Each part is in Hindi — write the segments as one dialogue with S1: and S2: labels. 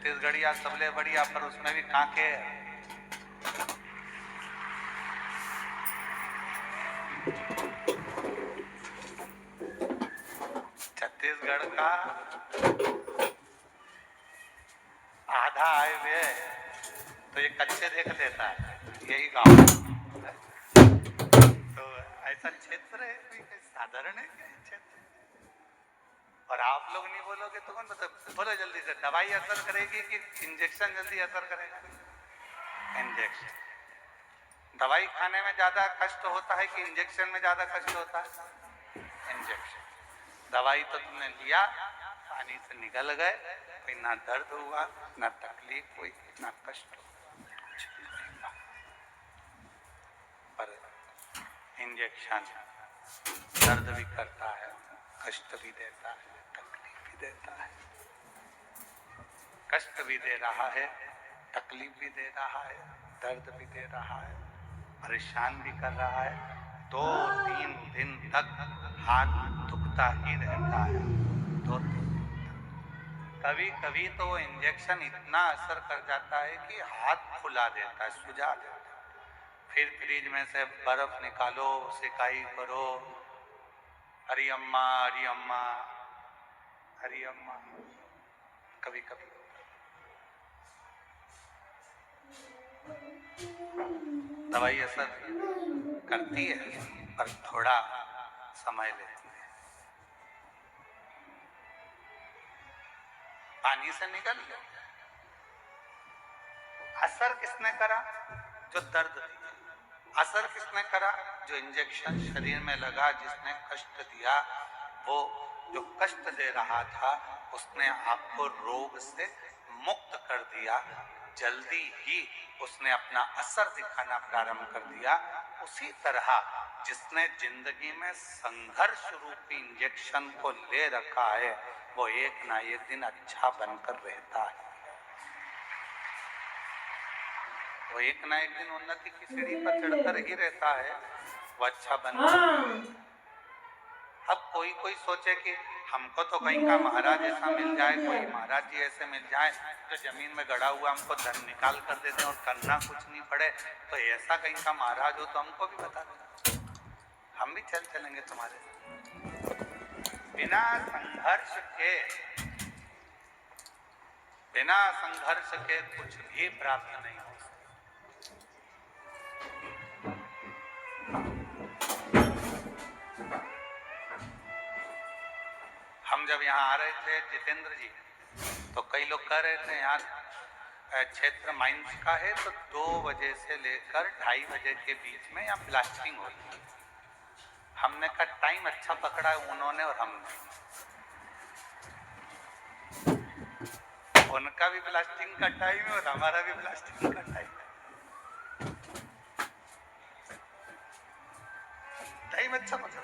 S1: छत्तीसगढ़िया सबले बढ़िया, पर उसमें भी कांके है। छत्तीसगढ़ का आधा हाईवे तो ये कच्चे देख देता है, यही गांव। तो ऐसा क्षेत्र है, कोई साधारण है क्या क्षेत्र? और आप लोग नहीं बोलोगे तो कौन मतलब? बोलो जल्दी से, दवाई असर करेगी कि इंजेक्शन जल्दी असर करेगा? इंजेक्शन। दवाई खाने में ज्यादा कष्ट होता है कि इंजेक्शन में ज्यादा कष्ट होता है? इंजेक्शन। दवाई तो तुमने लिया, पानी से निकल गए, कोई ना दर्द हुआ, ना तकलीफ हुई, ना कष्ट हुआ, कुछ भी नहीं हुआ। पर इंजेक्शन दर्द भी करता है, कष्ट भी देता है, तकलीफ भी देता है। कष्ट भी दे रहा है, तकलीफ भी दे रहा है, दर्द भी दे रहा है, परेशान भी कर रहा है। 2-3 दिन तक हाथ दुखता ही रहता है। 2-3 दिन तक। कभी कभी तो वो इंजेक्शन इतना असर कर जाता है कि हाथ फुला देता है, सुझा देता है। फिर फ्रिज में से बर्फ निकालो, सिकाई करो, हरी अम्मा हरी अम्मा हरी अम्मा। कभी कभी दवाई असर करती है, पर थोड़ा समय लेती है। पानी से निकल गया। असर किसने करा? जो दर्द दिया। असर किसने करा? जो इंजेक्शन शरीर में लगा, जिसने कष्ट दिया। वो जो कष्ट दे रहा था उसने आपको रोग से मुक्त कर दिया। जल्दी ही उसने अपना असर दिखाना प्रारंभ कर दिया। उसी तरह जिसने जिंदगी में संघर्ष रूपी इंजेक्शन को ले रखा है, वो एक ना एक दिन अच्छा बनकर रहता है। वो एक ना एक दिन उन्नति की सीढ़ी पर चढ़कर ही रहता है, वो अच्छा बनकर। अब कोई कोई सोचे कि हमको तो कहीं का महाराज ऐसा मिल जाए, कोई महाराज जी ऐसे मिल जाए जो जमीन में गड़ा हुआ हमको धन निकाल कर दे दें और करना कुछ नहीं पड़े। तो ऐसा कहीं का महाराज हो तो हमको भी बता देना, हम भी चलेंगे तुम्हारे साथ। बिना संघर्ष के कुछ भी प्राप्त नहीं हो सकता। हम जब यहाँ आ रहे थे जितेंद्र जी, तो कई लोग कह रहे थे यहाँ क्षेत्र माइंस का है, तो 2 बजे से लेकर 2:30 बजे के बीच में यहाँ ब्लास्टिंग होती है। हमने का टाइम अच्छा पकड़ा है उन्होंने और हमने। उनका भी ब्लास्टिंग का टाइम है और हमारा भी ब्लास्टिंग का टाइम है। टाइम अच्छा पकड़ा।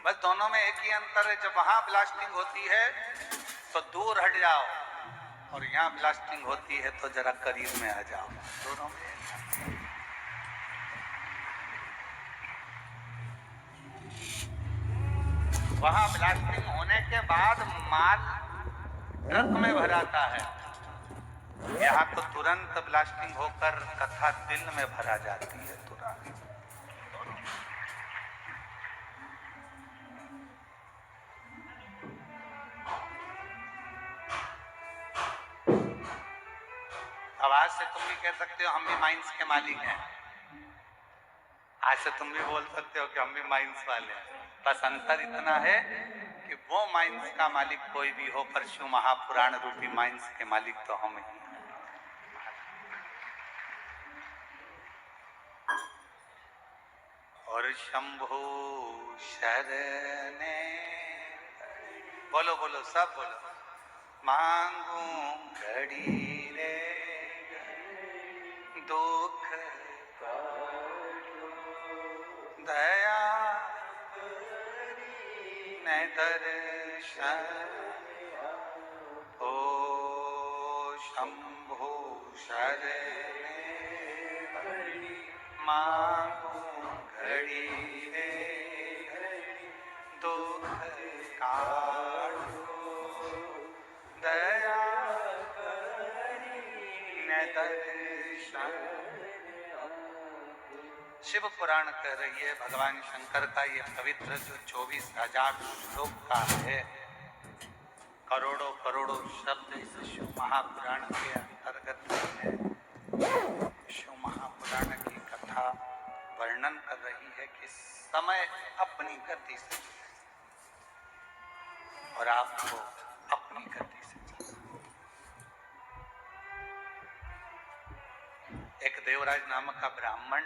S1: बस दोनों में एक ही अंतर है, जब वहां ब्लास्टिंग होती है तो दूर हट जाओ, और यहाँ ब्लास्टिंग होती है तो जरा करीब में आ जाओ। दोनों में वहां ब्लास्टिंग होने के बाद माल ट्रक में भराता है, यहाँ तो तुरंत ब्लास्टिंग होकर कथा दिल में भरा जाती है तुरंत। अब आज से तुम भी कह सकते हो हम भी माइंस के मालिक हैं। आज से तुम भी बोल सकते हो कि हम भी माइंस वाले हैं। बस अंतर इतना है कि वो माइंस का मालिक कोई भी हो, पर शिव महापुराण रूपी माइंस के मालिक तो हम ही हैं। और शंभो शरणे, बोलो बोलो सब बोलो, मांगू घड़ी रे दुख दया न दर्शन, ओ शंभो शरणे मांगू घड़ी रे दुख काढ़ो। दर्शन। शिव पुराण कह रही है भगवान शंकर का ये पवित्र जो 24,000 श्लोक का है, करोड़ों करोड़ों शब्द इस शिव महापुराण के अंतर्गत है। शिव महापुराण की कथा वर्णन कर रही है कि समय अपनी गति से और आपको अपनी गति से चलना। एक देवराज नामक का ब्राह्मण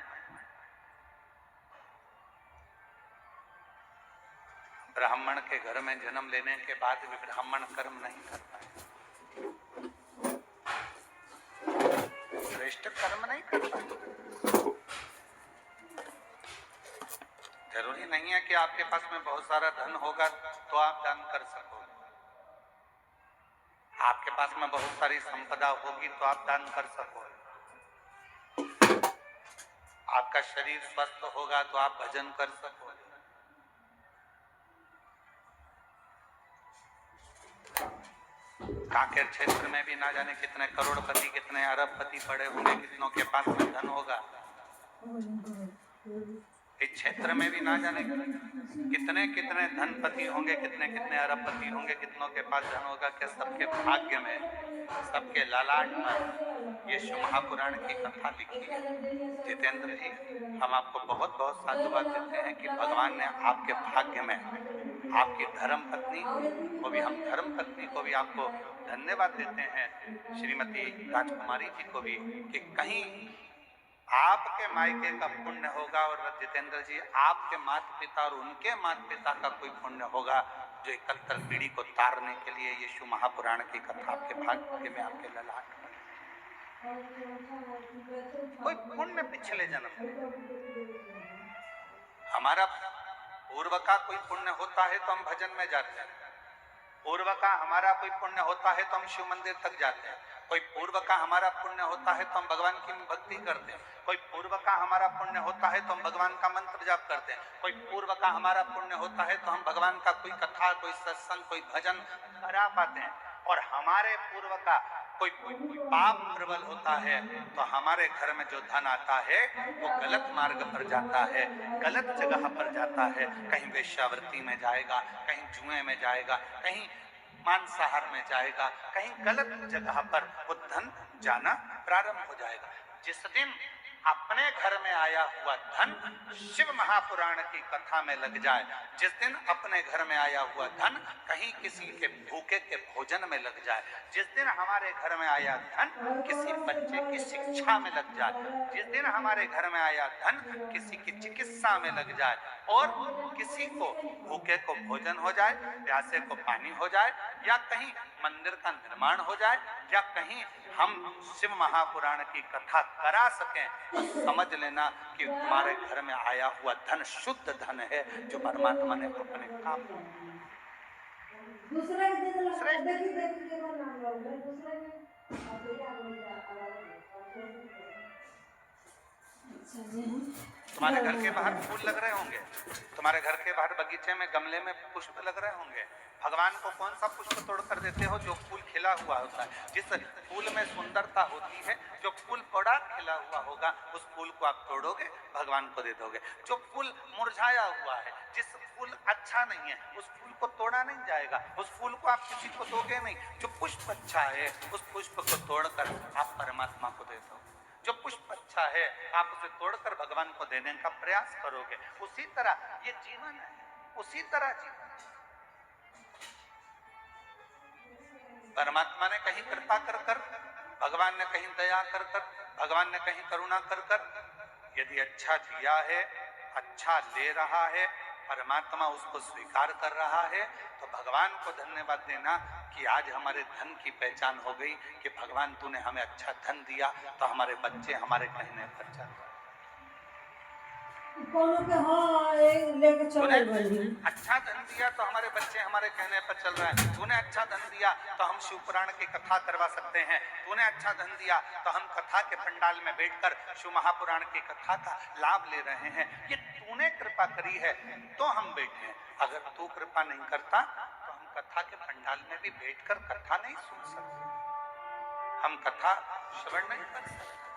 S1: के घर में जन्म लेने के बाद भी ब्राह्मण कर्म नहीं कर पाए, श्रेष्ठ कर्म नहीं कर पाए। जरूरी नहीं है कि आपके पास में बहुत सारा धन होगा तो आप दान कर सकोगे, आपके पास में बहुत सारी संपदा होगी तो आप दान कर सकोगे, आपका शरीर स्वस्थ होगा तो आप भजन कर सकोगे। कांकेर क्षेत्र में भी ना जाने कितने करोड़पति कितने अरबपति पड़े होंगे, कितनों के पास में धन होगा। इस क्षेत्र में भी ना जाने कितने कितने धनपति होंगे, कितने कितने अरबपति होंगे, कितनों के पास धन होगा। क्या सबके भाग्य में, सबके ललाट में ये शिव महापुराण की कथा लिखी है। जितेंद्र जी, हम आपको बहुत बहुत साधुवाद देते हैं कि भगवान ने आपके भाग्य में आपकी धर्म पत्नी को भी, हम धर्म पत्नी को भी आपको धन्यवाद देते हैं, श्रीमती राजकुमारी जी को भी, कि कहीं आपके मायके का पुण्य होगा और जितेंद्र जी आपके माता पिता और उनके माता पिता का कोई पुण्य होगा जो इकहत्तर पीढ़ी को तारने के लिए ये शिव महापुराण की कथा आपके भाग्य में, आपके ललाट में कोई पुण्य पिछले जन्म हमारा पूर्व का कोई पुण्य होता है तो हम भजन में जाते हैं, पूर्व का हमारा कोई पुण्य होता है तो हम शिव मंदिर तक जाते हैं, कोई पूर्व का हमारा पुण्य होता है तो हम भगवान की भक्ति करते हैं, कोई पूर्व का हमारा पुण्य होता है तो हम भगवान का मंत्र जाप करते हैं, कोई पूर्व का हमारा पुण्य होता है तो हम भगवान का कोई कथा, कोई सत्संग, कोई भजन करा पाते हैं। और हमारे पूर्व का कोई पाप प्रबल होता है तो हमारे घर में जो धन आता है वो गलत मार्ग पर जाता है, गलत जगह पर जाता है, कहीं वेश्यावृत्ति में जाएगा, कहीं जुए में जाएगा, कहीं मांसाहार में जाएगा, कहीं गलत जगह पर वो धन जाना प्रारंभ हो जाएगा। जिस दिन अपने घर में आया हुआ धन शिव महापुराण की कथा में लग जाए, जिस दिन अपने घर में आया हुआ धन कहीं किसी के भूखे के भोजन में लग जाए, जिस दिन हमारे घर में आया धन किसी बच्चे की शिक्षा में लग जाए, जिस दिन हमारे घर में आया धन किसी की चिकित्सा में लग जाए और किसी को भूखे को भोजन हो जाए, प्यासे को पानी हो जाए, या कहीं मंदिर का निर्माण हो जाए, या कहीं हम शिव महापुराण की कथा करा सकें, तो समझ लेना कि तुम्हारे घर में आया हुआ धन शुद्ध धन है जो परमात्मा ने अपने काम तुम्हारे घर के बाहर फूल लग रहे होंगे, तुम्हारे घर के बाहर बगीचे में गमले में पुष्प लग रहे होंगे। भगवान को कौन सा पुष्प तोड़ कर देते हो? जो फूल खिला हुआ होता है, जिस फूल में सुंदरता होती है, जो फूल बड़ा खिला हुआ होगा उस फूल को आप तोड़ोगे, भगवान को दे दोगे। जो फूल मुरझाया हुआ है, जिस फूल अच्छा नहीं है, उस फूल को तोड़ा नहीं जाएगा, उस फूल को आप किसी को दोगे नहीं। जो पुष्प अच्छा है उस पुष्प को तोड़कर आप परमात्मा को दे दोगे। जो पुष्प अच्छा है आप उसे तोड़कर भगवान को देने का प्रयास करोगे। उसी तरह ये जीवन है, उसी तरह जीवन। परमात्मा ने कहीं कृपा कर कर, भगवान ने कहीं दया कर कर, भगवान ने कहीं करुणा कर कर, यदि अच्छा दिया है, अच्छा ले रहा है, परमात्मा उसको स्वीकार कर रहा है, तो भगवान को धन्यवाद देना कि आज हमारे धन की पहचान हो गई कि भगवान तूने हमें अच्छा धन दिया तो हमारे बच्चे हमारे कहने पर चल रहे। तूने अच्छा धन दिया तो हमारे बच्चे हमारे कहने पर चल रहे हैं। तूने अच्छा धन दिया तो हम शिव पुराण की कथा करवा सकते हैं। तूने अच्छा धन दिया तो हम कथा के पंडाल में बैठकर शिव महापुराण की कथा का लाभ ले रहे हैं। ये तूने कृपा करी है तो हम बैठे हैं। अगर तू कृपा नहीं करता तो हम कथा के पंडाल में भी बैठकर कथा नहीं सुन सकते। हम कथा श्रवण नहीं कर सकते।